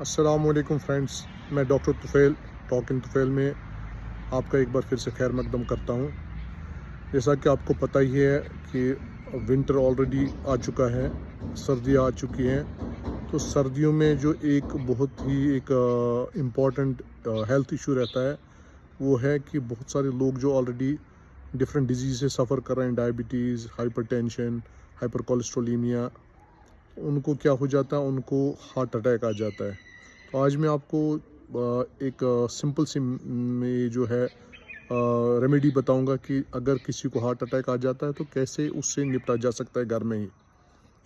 अस्सलामुअलैकुम फ्रेंड्स, मैं doctor Tufail talk in Tufail में आपका एक बार फिर से खैर मकदम करता हूँ। जैसा कि आपको पता ही है कि विंटर ऑलरेडी आ चुका है, सर्दियाँ आ चुकी हैं। तो सर्दियों में जो एक बहुत ही एक इम्पॉर्टेंट हेल्थ इशू रहता है, वो है कि बहुत सारे लोग जो ऑलरेडी डिफरेंट डिजीज़ से सफ़र कर रहे हैं, डायबिटीज़, हाइपरटेंशन, हाइपर कोलेस्ट्रोलीमिया, उनको क्या हो जाता है, उनको हार्ट अटैक आ जाता है। तो आज मैं आपको एक सिंपल सी में जो है रेमेडी बताऊंगा कि अगर किसी को हार्ट अटैक आ जाता है तो कैसे उससे निपटा जा सकता है घर में ही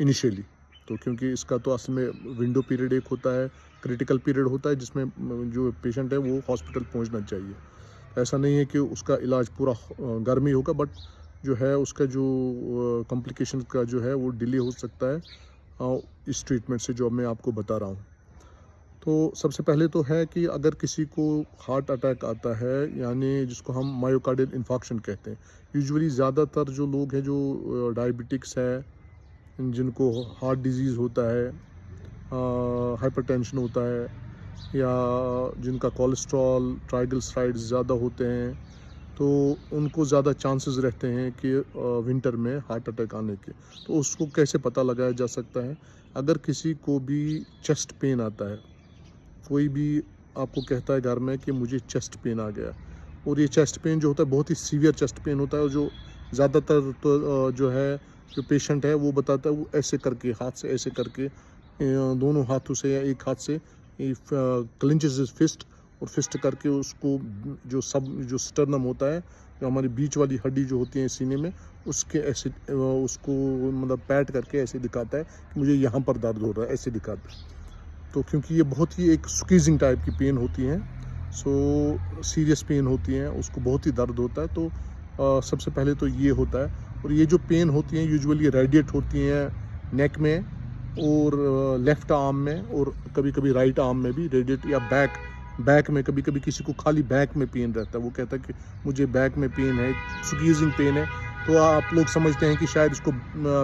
इनिशियली। तो क्योंकि इसका तो असल में विंडो पीरियड एक होता है, क्रिटिकल पीरियड होता है जिसमें जो पेशेंट है वो हॉस्पिटल पहुंचना चाहिए। ऐसा नहीं है कि उसका इलाज पूरा घर में ही होगा, बट जो है उसका जो कॉम्प्लिकेशन का जो है वो डिले हो सकता है इस ट्रीटमेंट से जो मैं आपको बता रहा हूँ। तो सबसे पहले तो है कि अगर किसी को हार्ट अटैक आता है, यानी जिसको हम मायोकार्डियल इन्फार्क्शन कहते हैं, यूजुअली ज़्यादातर जो लोग हैं जो डायबिटिक्स है, जिनको हार्ट डिजीज़ होता है, हाइपरटेंशन होता है, या जिनका कोलेस्ट्रॉल ट्राइग्लिसराइड्स ज़्यादा होते हैं, तो उनको ज़्यादा चांसेस रहते हैं कि विंटर में हार्ट अटैक आने के। तो उसको कैसे पता लगाया जा सकता है? अगर किसी को भी चेस्ट पेन आता है, कोई भी आपको कहता है घर में कि मुझे चेस्ट पेन आ गया, और ये चेस्ट पेन जो होता है बहुत ही सीवियर चेस्ट पेन होता है, और जो ज़्यादातर तो जो है जो पेशेंट है वो बताता है, वो ऐसे करके हाथ से ऐसे करके दोनों हाथों से या एक हाथ से क्लिंचेस हिज फिस्ट, और फिस्ट करके उसको जो स्टर्नम होता है, जो हमारी बीच वाली हड्डी जो होती है सीने में, उसके ऐसे उसको मतलब पैट करके ऐसे दिखाता है कि मुझे यहाँ पर दर्द हो रहा है, ऐसे दिखाता है। तो क्योंकि ये बहुत ही एक स्क्वीजिंग टाइप की पेन होती हैं, सो सीरियस पेन होती हैं, उसको बहुत ही दर्द होता है। तो सबसे पहले तो ये होता है। और ये जो पेन होती हैं यूजुअली रेडिएट होती हैं नेक में और लेफ़्ट आर्म में, और कभी कभी राइट आर्म में भी रेडिएट, या बैक में कभी कभी किसी को खाली बैक में पेन रहता है, वो कहता है कि मुझे बैक में पेन है, स्क्वीजिंग पेन है। तो आप लोग समझते हैं कि शायद इसको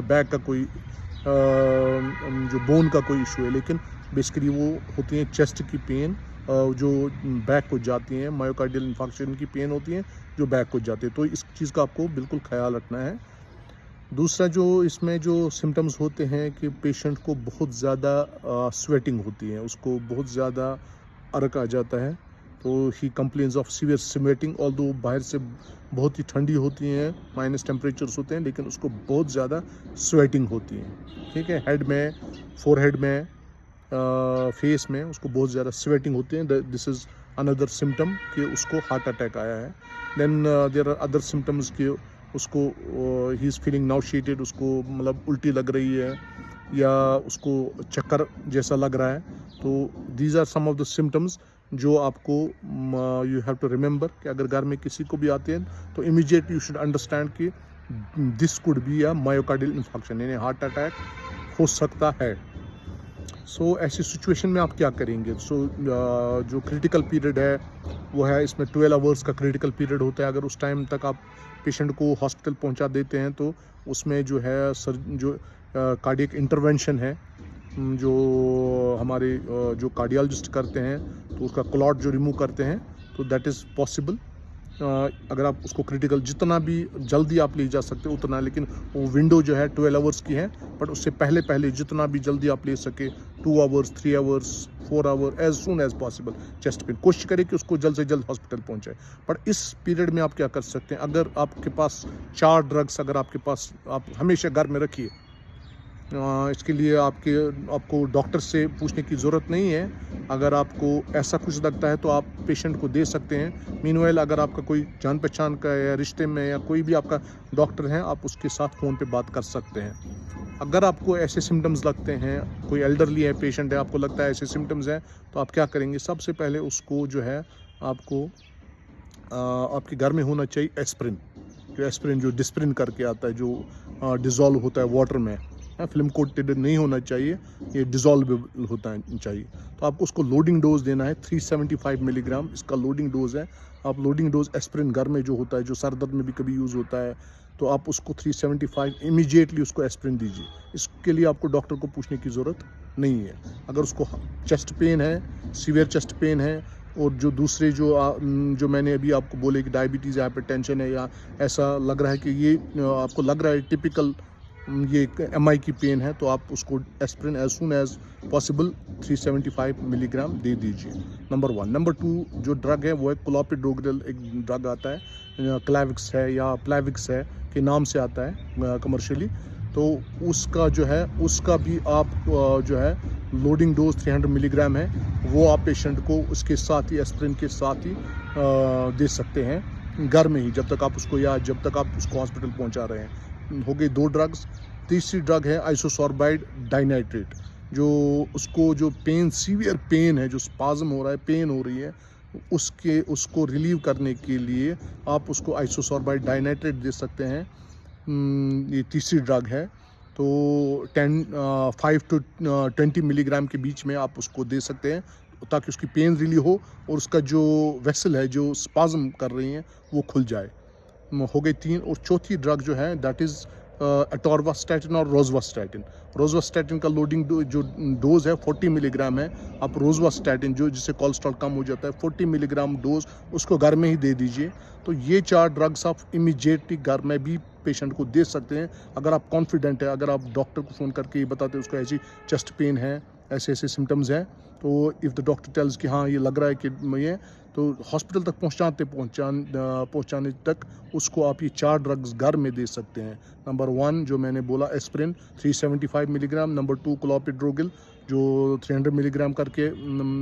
बैक का कोई जो बोन का कोई इशू है, लेकिन बेसिकली वो होती हैं चेस्ट की पेन, जो बैक को जाती हैं, मायोकार्डियल इन्फार्क्शन की पेन होती हैं जो बैक को जाती है। तो इस चीज़ का आपको बिल्कुल ख्याल रखना है। दूसरा जो इसमें जो सिम्टम्स होते हैं कि पेशेंट को बहुत ज़्यादा स्वेटिंग होती है, उसको बहुत ज़्यादा अर्क आ जाता है। तो ही complaints of severe sweating, although बाहर से बहुत ही ठंडी होती हैं, माइनस टेम्परेचर्स होते हैं, लेकिन उसको बहुत ज़्यादा स्वेटिंग होती है। ठीक है, हेड में, फोरहेड में, फेस में उसको बहुत ज़्यादा स्वेटिंग होती है। दिस इज़ अनदर सिम्टम कि उसको हार्ट अटैक आया है। Then there are other symptoms कि उसको ही इज़ फीलिंग नाउशिएटेड, उसको मतलब उल्टी लग रही है, या उसको चक्कर जैसा लग रहा है। तो these are some of the symptoms जो आपको यू हैव टू रिमेंबर कि अगर घर में किसी को भी आते हैं तो इमीडिएटली यू शुड अंडरस्टैंड कि this could be a myocardial infarction, यानी हार्ट अटैक हो सकता है। सो ऐसी सिचुएशन में आप क्या करेंगे? जो क्रिटिकल पीरियड है वो है, इसमें 12 आवर्स का क्रिटिकल पीरियड होता है। अगर उस टाइम तक आप पेशेंट को हॉस्पिटल पहुंचा देते हैं तो उसमें जो है जो कार्डियक इंटरवेंशन है, जो हमारे जो कार्डियोलॉजिस्ट करते हैं, तो उसका क्लॉट जो रिमूव करते हैं, तो दैट इज़ पॉसिबल। अगर आप उसको क्रिटिकल जितना भी जल्दी आप ले जा सकते हो उतना, लेकिन वो विंडो जो है 12 आवर्स की है, बट उससे पहले पहले जितना भी जल्दी आप ले सके, 2 hours, 3 hours, 4 hour, as soon as possible chest pain, कोशिश करें कि उसको जल्द से जल्द हॉस्पिटल पहुंचाए। पर इस पीरियड में आप क्या कर सकते हैं? अगर आपके पास 4 ड्रग्स अगर आपके पास, आप हमेशा घर में रखिए। इसके लिए आपको डॉक्टर से पूछने की ज़रूरत नहीं है। अगर आपको ऐसा कुछ लगता है तो आप पेशेंट को दे सकते हैं। मीनवाइल अगर आपका कोई जान पहचान का या रिश्ते में या कोई भी आपका डॉक्टर है, आप उसके साथ फ़ोन पे बात कर सकते हैं। अगर आपको ऐसे सिम्टम्स लगते हैं, कोई एल्डरली है पेशेंट है, आपको लगता है ऐसे सिम्टम्स हैं, तो आप क्या करेंगे? सबसे पहले उसको जो है आपको आपके घर में होना चाहिए एस्प्रिन। जो एस्प्रिन जो डिस्प्रिन करके आता है, जो डिज़ोल्व होता है वाटर में, फिल्म कोटेड नहीं होना चाहिए, ये डिज़ोल्वेबल होता है चाहिए। तो आपको उसको लोडिंग डोज देना है 375 मिलीग्राम, इसका लोडिंग डोज है। आप लोडिंग डोज एस्प्रिन घर में जो होता है, जो सर दर्द में भी कभी यूज़ होता है, तो आप उसको 375 इमीडिएटली उसको एस्प्रिन दीजिए। इसके लिए आपको डॉक्टर को पूछने की ज़रूरत नहीं है। अगर उसको चेस्ट पेन है, सीवियर चेस्ट पेन है, और जो दूसरे जो मैंने अभी आपको बोले कि डायबिटीज़, हाइपरटेंशन है, या ऐसा लग रहा है कि ये आपको लग रहा है टिपिकल ये एमआई की पेन है, तो आप उसको aspirin as soon as possible 375 milligram दे दीजिए। नंबर 1। नंबर 2 जो ड्रग है वो है क्लोपिडोग्रेल, एक ड्रग आता है, क्लैविक्स है या प्लेविक्स है के नाम से आता है कमर्शियली। तो उसका जो है उसका भी आप जो है लोडिंग डोज 300 मिलीग्राम है, वो आप पेशेंट को उसके साथ ही एस्प्रिन के साथ ही दे सकते हैं घर में ही, जब तक आप उसको या जब तक आप उसको हॉस्पिटल पहुंचा रहे हैं। हो गई 2 ड्रग्स। तीसरी ड्रग है आइसोसोर्बाइड डाइनाइट्रेट, जो उसको जो पेन, सीवियर पेन है, जो स्पाज्म हो रहा है, पेन हो रही है, उसको रिलीव करने के लिए आप उसको आइसोसोर्बाइड डाइनाइट्रेट दे सकते हैं। ये तीसरी ड्रग है। तो 5 to 20 मिलीग्राम के बीच में आप उसको दे सकते हैं, ताकि उसकी पेन रिलीव हो और उसका जो वेसल है जो स्पाज्म कर रही हैं वो खुल जाए। हो गई 3। और चौथी ड्रग जो है दैट इज़ अटोरवास्टैटिन और रोज़वास्टैटिन। रोज़वास्टैटिन का लोडिंग जो डोज है 40 मिलीग्राम है। आप रोज़वास्टैटिन जिससे कोलेस्ट्रॉल कम हो जाता है, 40 मिलीग्राम डोज उसको घर में ही दे दीजिए। तो ये 4 ड्रग्स आप इमीडिएटली घर में भी पेशेंट को दे सकते हैं, अगर आप कॉन्फिडेंट है, अगर आप डॉक्टर को फ़ोन करके ये बताते हैं उसको ऐसी चेस्ट पेन है, ऐसे ऐसे सिम्टम्स हैं। तो इफ़ द डॉक्टर टेल्स कि हाँ ये लग रहा है कि ये, तो हॉस्पिटल तक पहुंचाने तक उसको आप ये 4 ड्रग्स घर में दे सकते हैं। नंबर 1 जो मैंने बोला एस्प्रिन 375 मिलीग्राम। नंबर 2 क्लोपिड्रोगिल जो 300 मिलीग्राम करके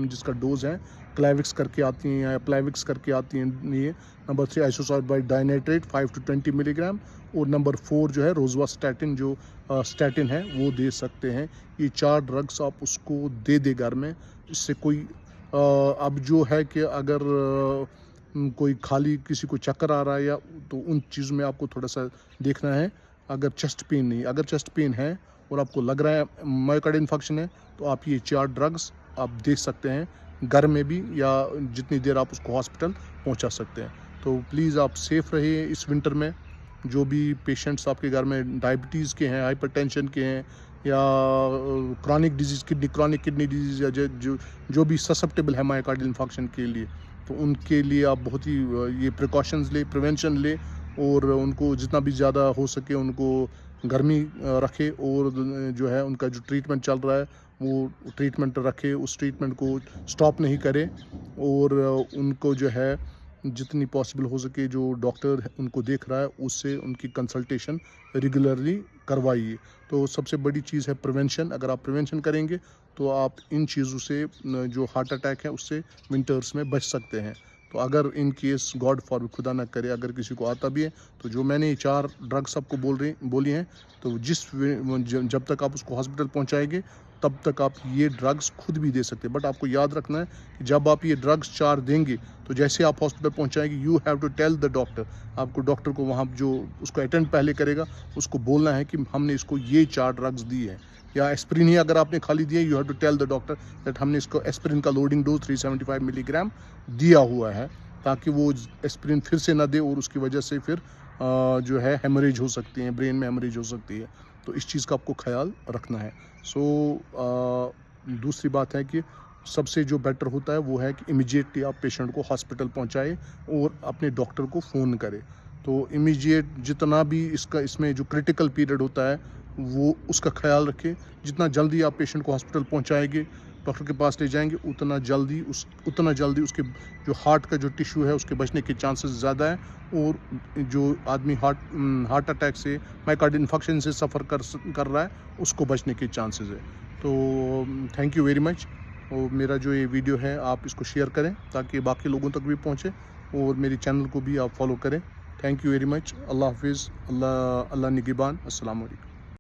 जिसका डोज है। क्लैविक्स करके आती हैं या प्लेविक्स करके आती हैं ये। Number 3 आइसोसोर्बाइड dinitrate 5 to 20 milligram. और नंबर 4 जो है रोज़वास्टैटिन, जो स्टैटिन है, वो दे सकते हैं। ये 4 ड्रग्स आप उसको दे दे घर में। इससे कोई अब जो है कि अगर कोई खाली किसी को चक्कर आ रहा है या, तो उन चीज़ों में आपको थोड़ा सा देखना है। अगर चेस्ट पेन नहीं, अगर चेस्ट पेन है और आपको लग रहा है मायोकार्डियल इन्फेक्शन है, तो आप ये 4 ड्रग्स आप दे सकते हैं घर में भी, या जितनी देर आप उसको हॉस्पिटल पहुंचा सकते हैं। तो प्लीज़ आप सेफ़ रहिए इस विंटर में। जो भी पेशेंट्स आपके घर में डायबिटीज़ के हैं, हाइपरटेंशन के हैं, या क्रॉनिक किडनी डिजीज़, या जो भी ससेप्टेबल है मायोकार्डियल इन्फेक्शन के लिए, तो उनके लिए आप बहुत ही ये प्रिकॉशंस ले, प्रिवेंशन ले, और उनको जितना भी ज़्यादा हो सके उनको घर में रखे, और जो है उनका जो ट्रीटमेंट चल रहा है वो ट्रीटमेंट रखे, उस ट्रीटमेंट को स्टॉप नहीं करे, और उनको जो है जितनी पॉसिबल हो सके जो डॉक्टर उनको देख रहा है उससे उनकी कंसल्टेशन रेगुलरली करवाइए। तो सबसे बड़ी चीज़ है प्रिवेंशन। अगर आप प्रिवेंशन करेंगे तो आप इन चीज़ों से जो हार्ट अटैक है उससे विंटर्स में बच सकते हैं। तो अगर इन केस गॉड फॉर खुदा ना करे अगर किसी को आता भी है, तो जो मैंने ये 4 ड्रग्स आपको बोली हैं, तो जब तक आप उसको हॉस्पिटल पहुंचाएंगे तब तक आप ये ड्रग्स खुद भी दे सकते हैं। बट आपको याद रखना है कि जब आप ये ड्रग्स 4 देंगे, तो जैसे आप हॉस्पिटल पहुंचाएंगे, you have to tell the doctor, आपको डॉक्टर को वहाँ जो उसको अटेंड पहले करेगा उसको बोलना है कि हमने इसको ये 4 ड्रग्स दिए हैं। या एस्प्रिन ही अगर आपने खाली दिया, you have to tell the doctor that हमने इसको एस्प्रिन का लोडिंग डोज 375 मिलीग्राम दिया हुआ है, ताकि वो एस्प्रिन फिर से ना दे और उसकी वजह से फिर जो है हेमरेज हो सकती है, ब्रेन में हेमरेज हो सकती है। तो इस चीज़ का आपको ख्याल रखना है। दूसरी बात है कि सबसे जो बेटर होता है वो है कि इमीडिएटली आप पेशेंट को हॉस्पिटल पहुंचाएं और अपने डॉक्टर को फ़ोन करें। तो इमीडिएट जितना भी इसमें जो क्रिटिकल पीरियड होता है वो उसका ख्याल रखें। जितना जल्दी आप पेशेंट को हॉस्पिटल पहुंचाएंगे, डॉक्टर के पास ले जाएंगे, उतना जल्दी उसके जो हार्ट का जो टिश्यू है उसके बचने के चांसेस ज़्यादा है, और जो आदमी हार्ट अटैक से, मायोकार्डियल इन्फेक्शन से सफ़र कर रहा है उसको बचने के चांसेस है। तो थैंक यू वेरी मच। और मेरा जो ये वीडियो है आप इसको शेयर करें ताकि बाकी लोगों तक भी पहुँचे, और मेरे चैनल को भी आप फॉलो करें। Thank you very much. अल्लाह हाफिज़। अल्लाह निगहबान। अस्सलाम वालेकुम।